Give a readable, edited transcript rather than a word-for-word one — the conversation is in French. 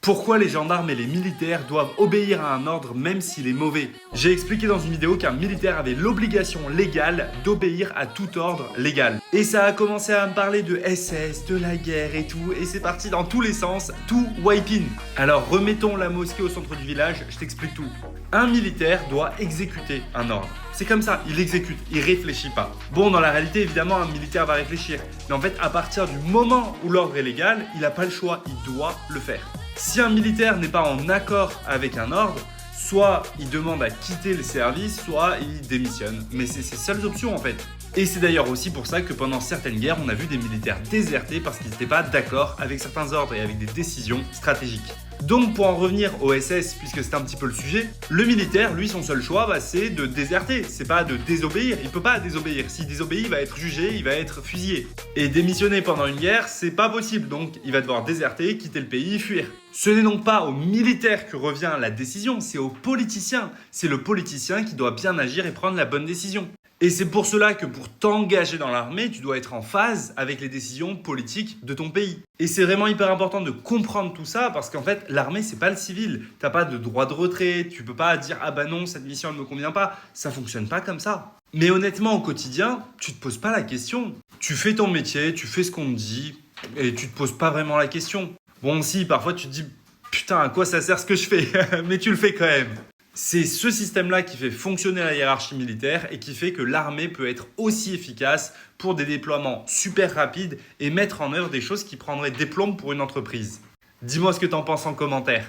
Pourquoi les gendarmes et les militaires doivent obéir à un ordre même s'il est mauvais? J'ai expliqué dans une vidéo qu'un militaire avait l'obligation légale d'obéir à tout ordre légal. Et ça a commencé à me parler de SS, de la guerre et tout, et c'est parti dans tous les sens, tout wiping. Alors remettons la mosquée au centre du village, je t'explique tout. Un militaire doit exécuter un ordre. C'est comme ça, il exécute, il réfléchit pas. Bon, dans la réalité, évidemment, un militaire va réfléchir. Mais en fait, à partir du moment où l'ordre est légal, il n'a pas le choix, il doit le faire. Si un militaire n'est pas en accord avec un ordre, soit il demande à quitter le service, soit il démissionne. Mais c'est ses seules options en fait. Et c'est d'ailleurs aussi pour ça que pendant certaines guerres, on a vu des militaires déserter parce qu'ils n'étaient pas d'accord avec certains ordres et avec des décisions stratégiques. Donc pour en revenir au SS, puisque c'est un petit peu le sujet, le militaire, lui, son seul choix, c'est de déserter, c'est pas de désobéir, il peut pas désobéir. S'il désobéit, il va être jugé, il va être fusillé. Et démissionner pendant une guerre, c'est pas possible, donc il va devoir déserter, quitter le pays, fuir. Ce n'est donc pas aux militaires que revient la décision, c'est aux politiciens. C'est le politicien qui doit bien agir et prendre la bonne décision. Et c'est pour cela que pour t'engager dans l'armée, tu dois être en phase avec les décisions politiques de ton pays. Et c'est vraiment hyper important de comprendre tout ça parce qu'en fait, l'armée, c'est pas le civil. T'as pas de droit de retrait, tu peux pas dire « Ah bah non, cette mission, elle me convient pas ». Ça fonctionne pas comme ça. Mais honnêtement, au quotidien, tu te poses pas la question. Tu fais ton métier, tu fais ce qu'on te dit et tu te poses pas vraiment la question. Bon, si, parfois tu te dis « Putain, à quoi ça sert ce que je fais ?» Mais tu le fais quand même. C'est ce système-là qui fait fonctionner la hiérarchie militaire et qui fait que l'armée peut être aussi efficace pour des déploiements super rapides et mettre en œuvre des choses qui prendraient des plombes pour une entreprise. Dis-moi ce que t'en penses en commentaire.